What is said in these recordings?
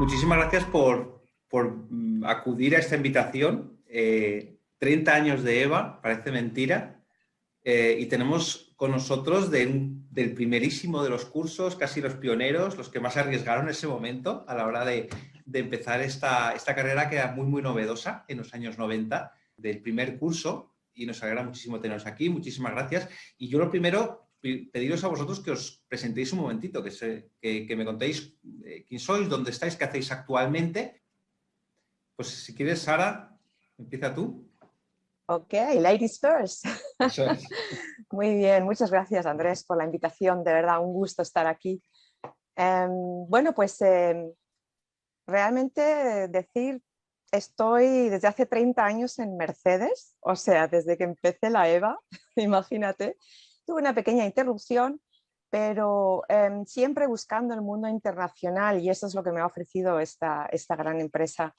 muchísimas gracias por acudir a esta invitación. 30 años de EVA, parece mentira. Y tenemos con nosotros del primerísimo de los cursos, casi los pioneros, los que más se arriesgaron en ese momento a la hora de empezar esta carrera que era muy, muy novedosa en los años 90, del primer curso, y nos alegra muchísimo teneros aquí. Muchísimas gracias. Y yo lo primero, pediros a vosotros que os presentéis un momentito, que me contéis quién sois, dónde estáis, qué hacéis actualmente. Pues si quieres, Sara, empieza tú. Ok, ladies first. Eso es. Muy bien, muchas gracias Andrés por la invitación, de verdad un gusto estar aquí. Bueno, pues realmente decir, estoy desde hace 30 años en Mercedes, o sea, desde que empecé la EVA, imagínate. Tuve una pequeña interrupción, pero siempre buscando el mundo internacional, y eso es lo que me ha ofrecido esta gran empresa.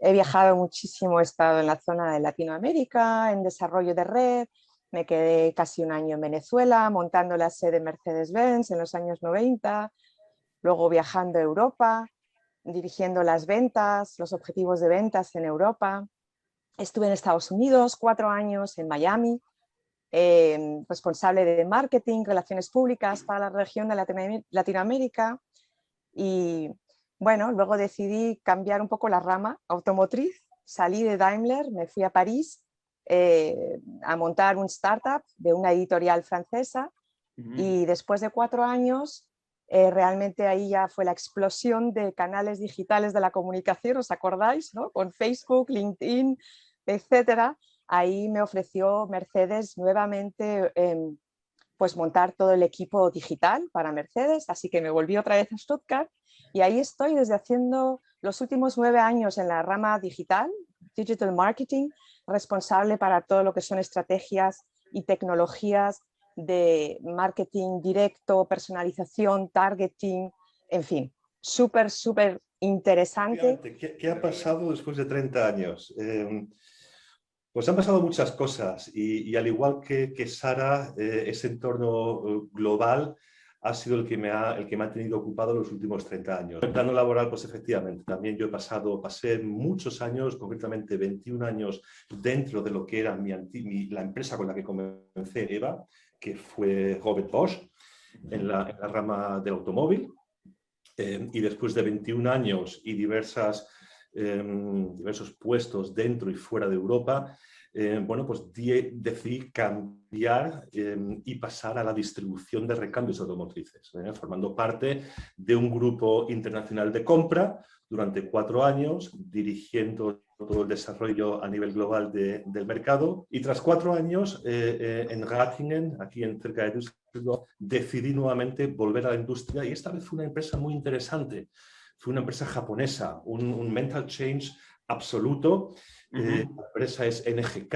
He viajado muchísimo, he estado en la zona de Latinoamérica, en desarrollo de red, me quedé casi un año en Venezuela montando la sede Mercedes-Benz en los años 90, luego viajando a Europa, dirigiendo las ventas, los objetivos de ventas en Europa. Estuve en Estados Unidos 4 años, en Miami, responsable de marketing, relaciones públicas para la región de Latinoamérica. Y bueno, luego decidí cambiar un poco la rama automotriz, salí de Daimler, me fui a París a montar un startup de una editorial francesa y después de 4 años realmente ahí ya fue la explosión de canales digitales de la comunicación, ¿os acordáis? ¿No? Con Facebook, LinkedIn, etcétera. Ahí me ofreció Mercedes nuevamente pues montar todo el equipo digital para Mercedes, así que me volví otra vez a Stuttgart y ahí estoy desde haciendo los últimos 9 años en la rama digital, Digital Marketing, responsable para todo lo que son estrategias y tecnologías de marketing directo, personalización, targeting, en fin, súper interesante. ¿Qué ha pasado después de 30 años? Pues han pasado muchas cosas y al igual que Sara, ese entorno global ha sido el que me ha tenido ocupado los últimos 30 años. En el plano laboral, pues efectivamente, también yo pasé muchos años, concretamente 21 años, dentro de lo que era la empresa con la que comencé, EVA, que fue Robert Bosch, en la rama del automóvil. Y después de 21 años y diversos puestos dentro y fuera de Europa, bueno, pues decidí cambiar y pasar a la distribución de recambios automotrices, formando parte de un grupo internacional de compra durante 4 años, dirigiendo todo el desarrollo a nivel global del mercado. Y tras 4 años en Ratingen, aquí cerca de Düsseldorf, decidí nuevamente volver a la industria y esta vez fue una empresa muy interesante. Fue una empresa japonesa, un mental change absoluto. La empresa es NGK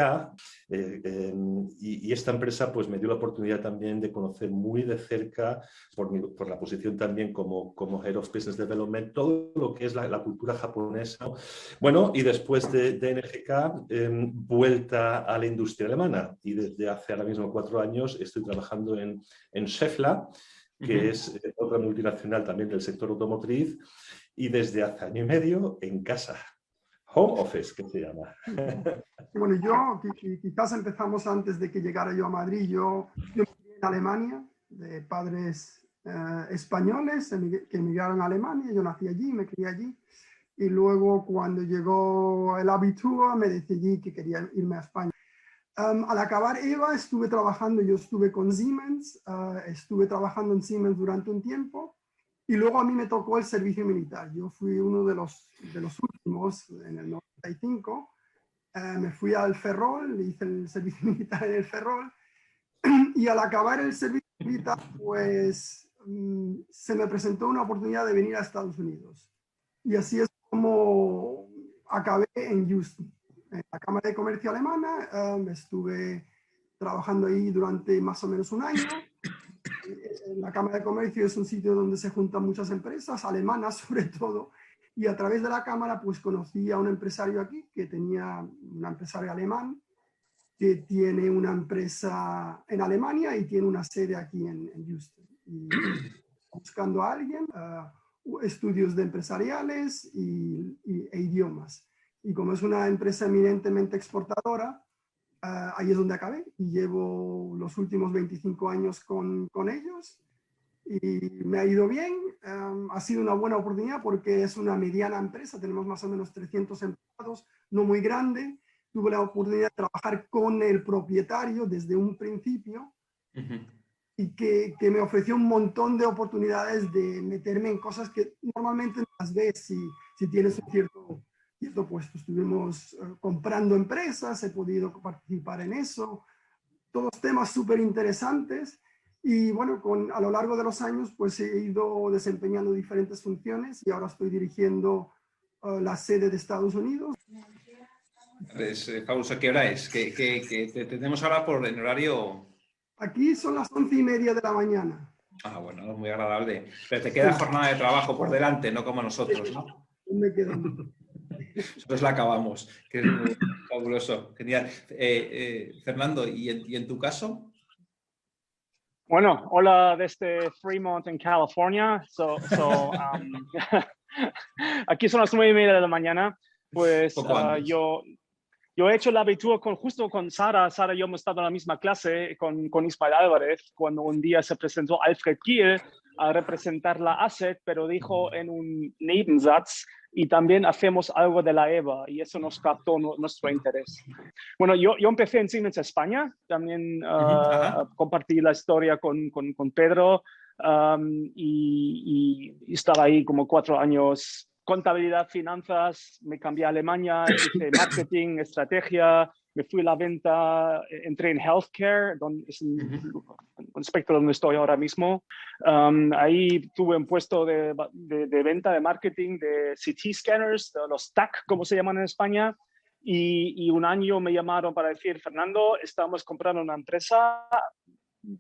y esta empresa pues me dio la oportunidad también de conocer muy de cerca, por la posición también como Head of Business Development, todo lo que es la cultura japonesa. Bueno, y después de NGK, vuelta a la industria alemana y desde hace ahora mismo 4 años estoy trabajando en Schaeffler, que es otra multinacional también del sector automotriz, y desde hace año y medio en casa. Home office, que se llama. Bueno, yo quizás empezamos antes de que llegara yo a Madrid. Yo viví en Alemania, de padres españoles que emigraron a Alemania. Yo nací allí, me crié allí. Y luego cuando llegó el Abitur me decidí que quería irme a España. Al acabar EVA yo estuve con Siemens, estuve trabajando en Siemens durante un tiempo. Y luego a mí me tocó el servicio militar. Yo fui uno de los últimos en el 95. Me fui al Ferrol, hice el servicio militar en el Ferrol. Y al acabar el servicio militar, pues se me presentó una oportunidad de venir a Estados Unidos. Y así es como acabé en Houston, en la Cámara de Comercio Alemana. Estuve trabajando ahí durante más o menos un año. La Cámara de Comercio es un sitio donde se juntan muchas empresas, alemanas sobre todo, y a través de la Cámara pues conocí a un empresario aquí que tenía un empresario alemán que tiene una empresa en Alemania y tiene una sede aquí en Houston. Y buscando a alguien, estudios de empresariales e idiomas. Y como es una empresa eminentemente exportadora, ahí es donde acabé y llevo los últimos 25 años con ellos y me ha ido bien. Ha sido una buena oportunidad porque es una mediana empresa, tenemos más o menos 300 empleados, no muy grande. Tuve la oportunidad de trabajar con el propietario desde un principio y que me ofreció un montón de oportunidades de meterme en cosas que normalmente no las ves si tienes un cierto puesto. Estuvimos comprando empresas, he podido participar en eso, todos temas súper interesantes y bueno, a lo largo de los años pues he ido desempeñando diferentes funciones y ahora estoy dirigiendo la sede de Estados Unidos. Pausa, ¿qué hora es? Que te tenemos ahora en horario... Aquí son las 11:30 de la mañana. Ah, bueno, muy agradable. Pero te queda jornada de trabajo por delante, no como nosotros, ¿no? Me quedo. Nosotros la acabamos, que es muy fabuloso. Genial. Fernando, ¿y en tu caso? Bueno, hola desde Fremont, en California. Aquí son las 9:30 de la mañana. Pues yo he hecho la aventura justo con Sara. Sara y yo hemos estado en la misma clase con Ismael Álvarez, cuando un día se presentó Alfred Kiel a representar la Asset, pero dijo en un Nebensatz, y también hacemos algo de la EVA, y eso nos captó nuestro interés. Bueno, yo empecé en Siemens España, también compartí la historia con Pedro, y estaba ahí como 4 años. Contabilidad, finanzas, me cambié a Alemania, hice marketing, estrategia, me fui a la venta, entré en healthcare, donde es un aspecto donde estoy ahora mismo. Ahí tuve un puesto de venta, de marketing, de CT scanners, de los TAC, como se llaman en España. Y un año me llamaron para decir, Fernando, estamos comprando una empresa,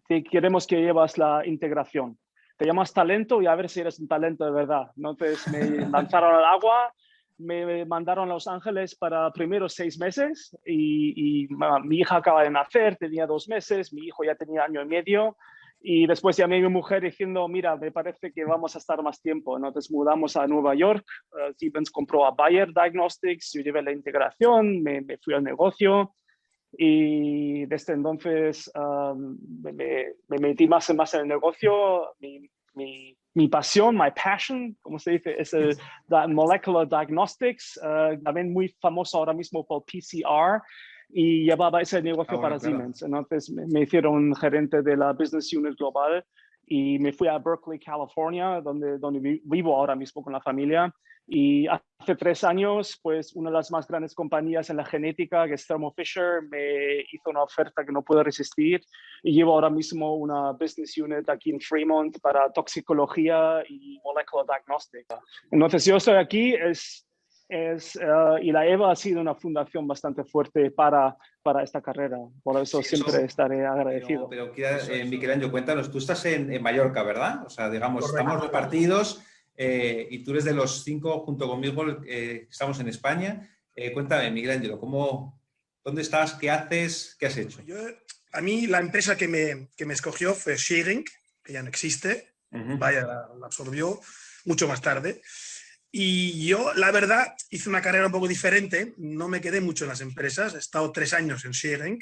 te queremos que llevas la integración. Te llamas talento y a ver si eres un talento de verdad. Entonces me lanzaron al agua, me mandaron a Los Ángeles para primeros 6 meses y mi hija acaba de nacer, tenía 2 meses, mi hijo ya tenía 1 año y medio y después llamé a mi mujer diciendo, mira, me parece que vamos a estar más tiempo. Entonces mudamos a Nueva York, Siemens compró a Bayer Diagnostics, yo llevé la integración, me fui al negocio. Y desde entonces me metí más y más en el negocio. Mi pasión, my passion, como se dice, es el Molecular Diagnostics, también muy famoso ahora mismo por PCR, y llevaba ese negocio para Siemens. Entonces me hicieron gerente de la Business Unit Global y me fui a Berkeley, California, donde vivo ahora mismo con la familia. Y hace 3 años, pues una de las más grandes compañías en la genética, que es Thermo Fisher, me hizo una oferta que no puedo resistir y llevo ahora mismo una business unit aquí en Fremont para toxicología y molecular diagnóstica. Entonces yo estoy aquí y la EVA ha sido una fundación bastante fuerte para esta carrera. Por eso sí, siempre estaré agradecido. Pero Michelangelo, cuéntanos, tú estás en Mallorca, ¿verdad? O sea, digamos, correcto, estamos repartidos. Y tú eres de los 5 junto conmigo, estamos en España. Cuéntame, Michelangelo, ¿dónde estás? ¿Qué haces? ¿Qué has hecho? A mí la empresa que me escogió fue Schering, que ya no existe. Bayer la absorbió mucho más tarde. Y yo, la verdad, hice una carrera un poco diferente. No me quedé mucho en las empresas. He estado 3 años en Schering.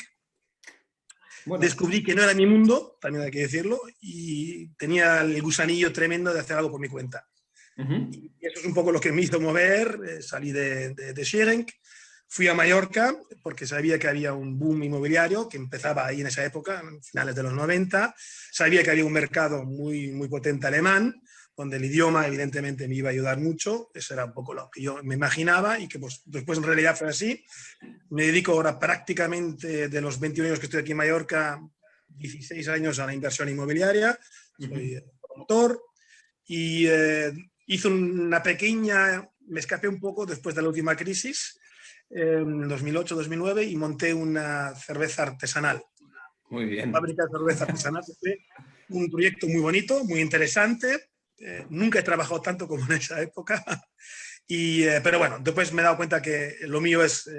Bueno. Descubrí que no era mi mundo, también hay que decirlo, y tenía el gusanillo tremendo de hacer algo por mi cuenta. Y eso es un poco lo que me hizo mover. Salí de Schering, fui a Mallorca porque sabía que había un boom inmobiliario que empezaba ahí en esa época, en finales de los 90. Sabía que había un mercado muy, muy potente alemán, donde el idioma evidentemente me iba a ayudar mucho. Eso era un poco lo que yo me imaginaba y que pues, después en realidad fue así. Me dedico ahora prácticamente, de los 21 años que estoy aquí en Mallorca, 16 años a la inversión inmobiliaria. Soy promotor y hice una pequeña, me escapé un poco después de la última crisis, en 2008-2009, y monté una cerveza artesanal. Muy bien. Fábrica de cerveza artesanal. Fue un proyecto muy bonito, muy interesante. Nunca he trabajado tanto como en esa época. Pero bueno, después me he dado cuenta que lo mío es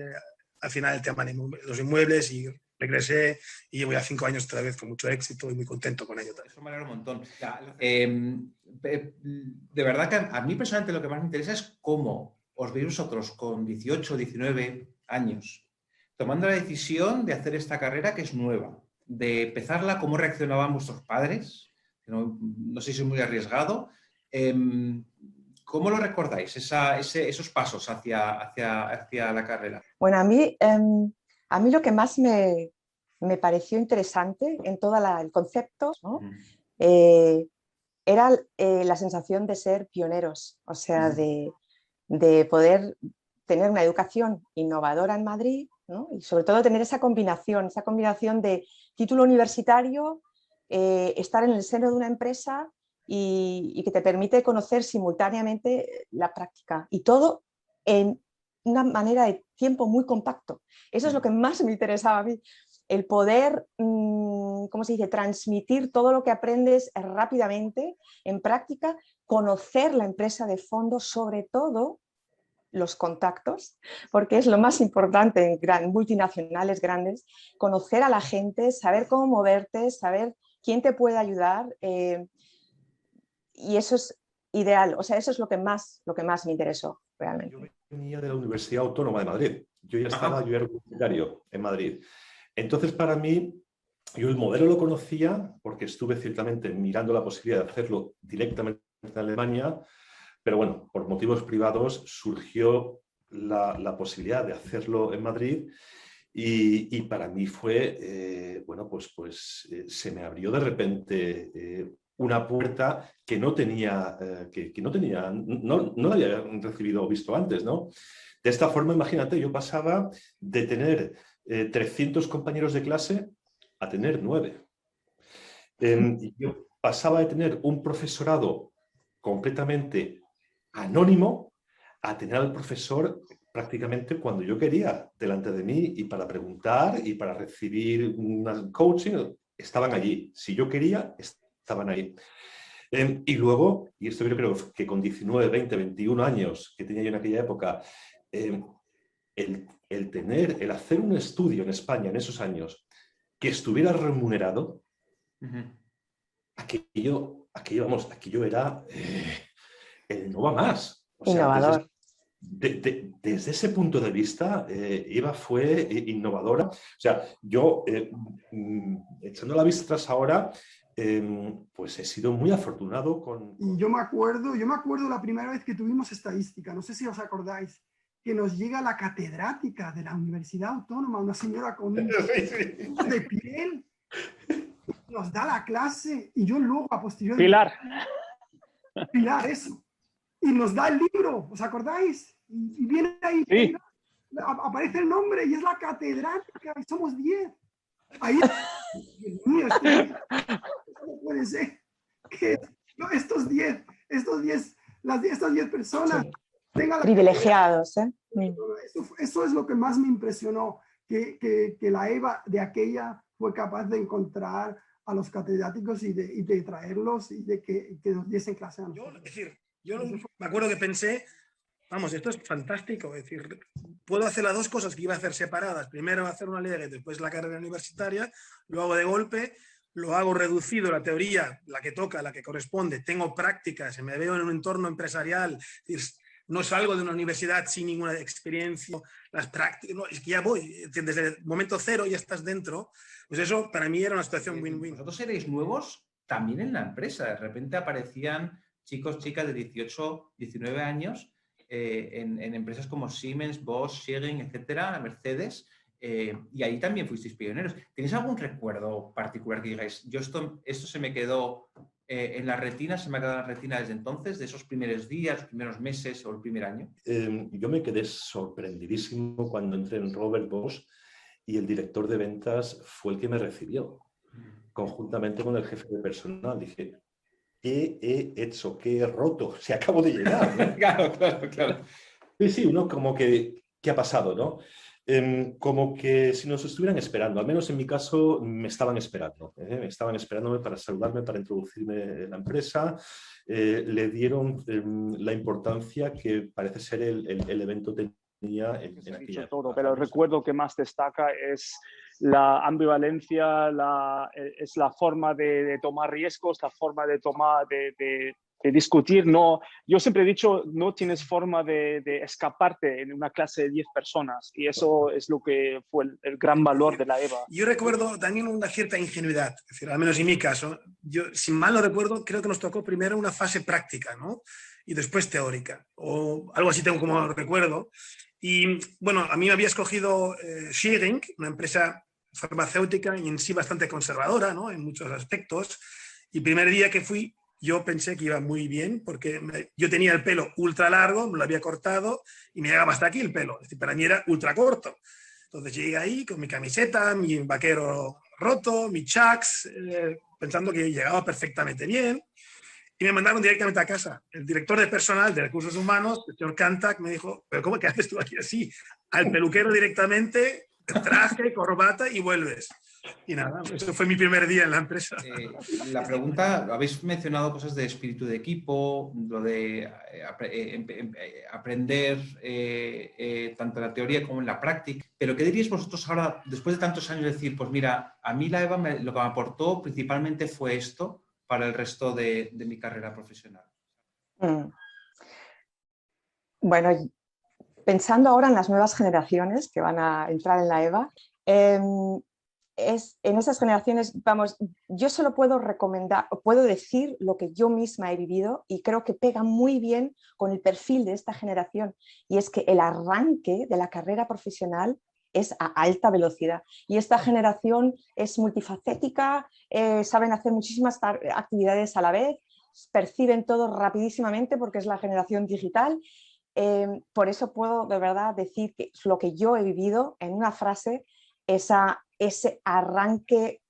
al final el tema de los inmuebles, y regresé y llevo ya 5 años otra vez con mucho éxito y muy contento con ello también. Eso me alegra un montón. de verdad que a mí personalmente lo que más me interesa es cómo os veis vosotros con 18 o 19 años, tomando la decisión de hacer esta carrera que es nueva, de empezarla, cómo reaccionaban vuestros padres, no sé si es muy arriesgado. ¿Cómo lo recordáis, esos pasos hacia la carrera? Bueno, a mí lo que más me pareció interesante en todo el concepto, ¿no? Era la sensación de ser pioneros, o sea, de poder tener una educación innovadora en Madrid, ¿no? Y sobre todo tener esa combinación de título universitario, estar en el seno de una empresa y que te permite conocer simultáneamente la práctica, y todo en una manera de tiempo muy compacto. Eso es lo que más me interesaba a mí, el poder, ¿cómo se dice?, transmitir todo lo que aprendes rápidamente en práctica, conocer la empresa de fondo, sobre todo los contactos, porque es lo más importante en multinacionales grandes, conocer a la gente, saber cómo moverte, saber quién te puede ayudar, y eso es ideal, o sea, eso es lo que más me interesó realmente. Yo venía de la Universidad Autónoma de Madrid, yo era universitario en Madrid. Entonces, para mí, yo el modelo lo conocía porque estuve ciertamente mirando la posibilidad de hacerlo directamente en Alemania, pero bueno, por motivos privados surgió la posibilidad de hacerlo en Madrid y para mí fue, bueno, pues se me abrió de repente una puerta que no tenía, no la había recibido o visto antes, ¿no? De esta forma, imagínate, yo pasaba de tener 300 compañeros de clase a tener 9. Yo pasaba de tener un profesorado completamente anónimo a tener al profesor prácticamente cuando yo quería delante de mí, y para preguntar y para recibir un coaching estaban allí. Si yo quería, estaban ahí. Y luego, y esto yo creo que con 19, 20, 21 años que tenía yo en aquella época, el hacer un estudio en España en esos años que estuviera remunerado, aquello era no va más. O sea, innovador. Desde ese punto de vista, Eva fue innovadora. O sea, yo, echando la vista atrás ahora, pues he sido muy afortunado con... Y yo me acuerdo la primera vez que tuvimos estadística, no sé si os acordáis, que nos llega la catedrática de la Universidad Autónoma, una señora con un de piel, nos da la clase, y yo luego a posteriori... Pilar, eso. Y nos da el libro, ¿os acordáis? Y viene ahí, sí. Aparece el nombre y es la catedrática, y somos 10. Ahí, Dios mío, no puede ser que estas 10 personas tengan la privilegiados, ¿eh? Eso es lo que más me impresionó, que la Eva de aquella fue capaz de encontrar a los catedráticos y de traerlos y de que nos diesen clase a nosotros. Yo me acuerdo que pensé, vamos, esto es fantástico, es decir, puedo hacer las dos cosas que iba a hacer separadas, primero hacer una LEG, después la carrera universitaria, lo hago de golpe, lo hago reducido, la teoría, la que toca, la que corresponde, tengo prácticas, me veo en un entorno empresarial, es decir, no salgo de una universidad sin ninguna experiencia, las prácticas, no, es que ya voy, desde el momento cero ya estás dentro, pues eso para mí era una situación win-win. Vosotros erais nuevos también en la empresa, de repente aparecían chicos, chicas de 18, 19 años en empresas como Siemens, Bosch, Schering, etcétera, Mercedes, y ahí también fuisteis pioneros. ¿Tenéis algún recuerdo particular que digáis, yo esto se me quedó en la retina, se me ha quedado en la retina desde entonces, de esos primeros días, los primeros meses o el primer año? Yo me quedé sorprendidísimo cuando entré en Robert Bosch y el director de ventas fue el que me recibió, conjuntamente con el jefe de personal. Dije, ¿qué he hecho? ¿Qué he roto? Se acabo de llegar, ¿no? Claro. Sí, uno como que, ¿qué ha pasado, no? Como que si nos estuvieran esperando, al menos en mi caso me estaban esperando, me estaban esperándome para saludarme, para introducirme en la empresa, le dieron la importancia que parece ser el evento tenía en aquella todo, pero el recuerdo que más destaca es la ambivalencia es la forma de tomar riesgos, la forma de discutir. No, yo siempre he dicho, no tienes forma de escaparte en una clase de 10 personas, y eso es lo que fue el gran valor de la EVA. Yo recuerdo también una cierta ingenuidad, es decir, al menos en mi caso, yo, si mal no recuerdo, creo que nos tocó primero una fase práctica, ¿no? Y después teórica, o algo así tengo como recuerdo. Y bueno, a mí me había escogido Schering, una empresa farmacéutica y en sí bastante conservadora, ¿no? En muchos aspectos. Y el primer día que fui, yo pensé que iba muy bien porque yo tenía el pelo ultra largo, me lo había cortado y me llegaba hasta aquí el pelo. Es decir, para mí era ultra corto. Entonces llegué ahí con mi camiseta, mi vaquero roto, mi chucks, pensando que llegaba perfectamente bien. Y me mandaron directamente a casa. El director de personal de recursos humanos, el señor Kantak, me dijo, ¿pero cómo que haces tú aquí así? Al peluquero directamente, traje, corbata y vuelves. Y nada, eso fue mi primer día en la empresa. La pregunta, habéis mencionado cosas de espíritu de equipo, lo de aprender tanto en la teoría como en la práctica, pero ¿qué diríais vosotros ahora, después de tantos años, decir, pues mira, a mí la EVA lo que me aportó principalmente fue esto para el resto de mi carrera profesional? Bueno, pensando ahora en las nuevas generaciones que van a entrar en la EVA, en esas generaciones, vamos, yo solo puedo recomendar, puedo decir lo que yo misma he vivido y creo que pega muy bien con el perfil de esta generación, y es que el arranque de la carrera profesional es a alta velocidad y esta generación es multifacética, saben hacer muchísimas actividades a la vez, perciben todo rapidísimamente porque es la generación digital. Por eso puedo de verdad decir que lo que yo he vivido en una frase, ese arranque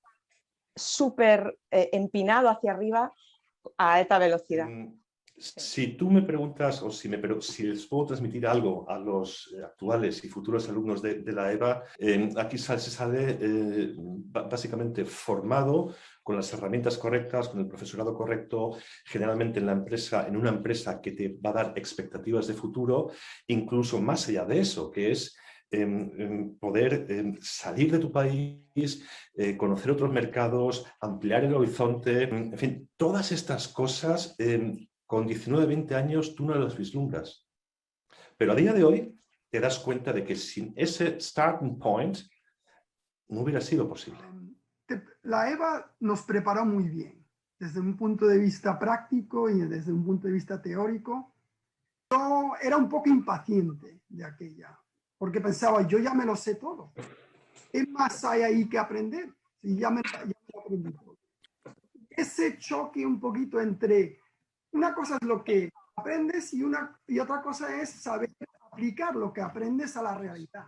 súper empinado hacia arriba a alta velocidad. Si tú me preguntas, o si les puedo transmitir algo a los actuales y futuros alumnos de la EVA, aquí se sale básicamente formado con las herramientas correctas, con el profesorado correcto, generalmente en una empresa que te va a dar expectativas de futuro, incluso más allá de eso, que es poder salir de tu país, conocer otros mercados, ampliar el horizonte, en fin, todas estas cosas con 19, 20 años tú no las vislumbras. Pero a día de hoy te das cuenta de que sin ese starting point no hubiera sido posible. La EVA nos preparó muy bien, desde un punto de vista práctico y desde un punto de vista teórico. Yo era un poco impaciente de aquella, porque pensaba, yo ya me lo sé todo. ¿Qué más hay ahí que aprender? Si ya me lo aprendí todo. Ese choque un poquito entre, una cosa es lo que aprendes y otra cosa es saber aplicar lo que aprendes a la realidad.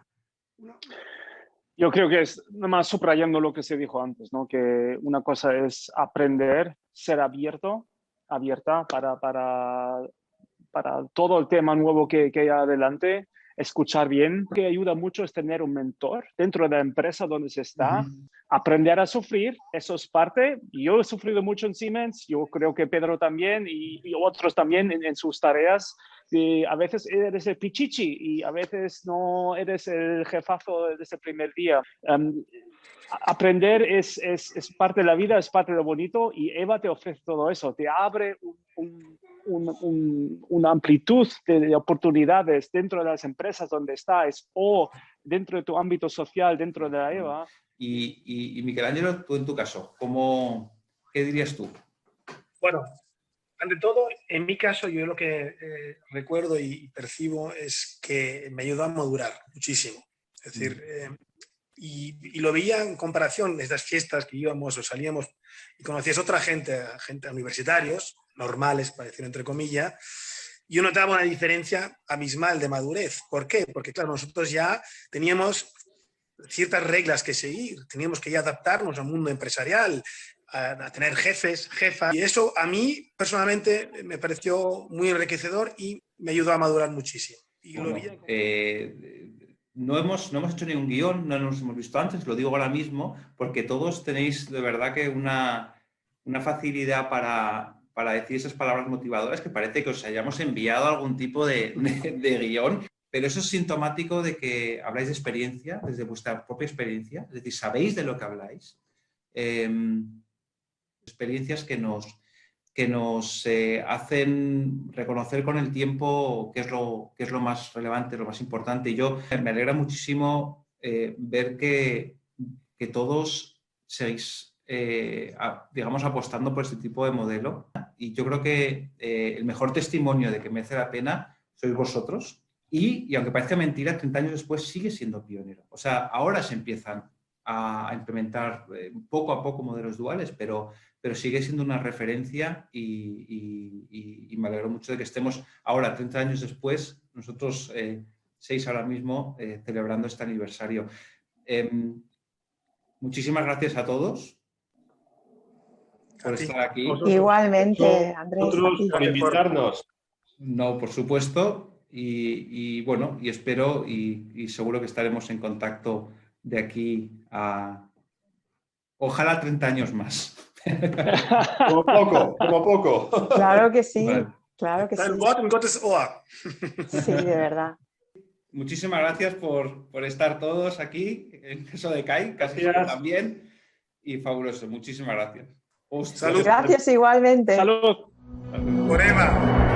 Yo creo que es nada más subrayando lo que se dijo antes, ¿no? Que una cosa es aprender, ser abierta para todo el tema nuevo que hay adelante, escuchar bien. Lo que ayuda mucho es tener un mentor dentro de la empresa donde se está, aprender a sufrir, eso es parte. Yo he sufrido mucho en Siemens, yo creo que Pedro también y otros también en sus tareas. Y a veces eres el pichichi y a veces no eres el jefazo desde el primer día. Aprender es parte de la vida, es parte de lo bonito, y EVA te ofrece todo eso, te abre una amplitud de oportunidades dentro de las empresas donde estás o dentro de tu ámbito social, dentro de la EVA. Y Michelangelo, tú en tu caso, ¿qué dirías tú? Bueno, ante todo, en mi caso, yo lo que recuerdo y percibo es que me ayudó a madurar muchísimo. Es decir, y lo veía en comparación de estas fiestas que íbamos o salíamos y conocías otra gente universitarios, normales, para decirlo entre comillas, yo notaba una diferencia abismal de madurez. ¿Por qué? Porque, claro, nosotros ya teníamos ciertas reglas que seguir, teníamos que ya adaptarnos al mundo empresarial, a tener jefes, jefas, y eso a mí personalmente me pareció muy enriquecedor y me ayudó a madurar muchísimo. Y bueno, no hemos hecho ni un guión, no nos hemos visto antes, lo digo ahora mismo, porque todos tenéis de verdad que una facilidad para decir esas palabras motivadoras que parece que os hayamos enviado algún tipo de guión. pero eso es sintomático de que habláis de experiencia, desde vuestra propia experiencia, es decir, sabéis de lo que habláis. Experiencias que nos hacen reconocer con el tiempo qué es lo más relevante, lo más importante. Y yo me alegra muchísimo ver que todos seguís, digamos, apostando por este tipo de modelo. Y yo creo que el mejor testimonio de que merece la pena sois vosotros. Y aunque parezca mentira, 30 años después sigue siendo pionero. O sea, ahora se empiezan a implementar poco a poco modelos duales, pero sigue siendo una referencia y me alegro mucho de que estemos ahora, 30 años después, nosotros 6 ahora mismo, celebrando este aniversario. Muchísimas gracias a todos por estar aquí. Igualmente, Andrés. Nosotros por invitarnos. No, por supuesto. Y bueno, y espero y seguro que estaremos en contacto de aquí a, ojalá, 30 años más. Como poco. Claro que sí, Vale. claro que sí. Dein Wort in Gottes Ohr. Sí, de verdad. Muchísimas gracias por estar todos aquí, en caso de CAI, casi también. Y fabuloso, muchísimas gracias. Salud. Gracias igualmente. Salud. Por Eva.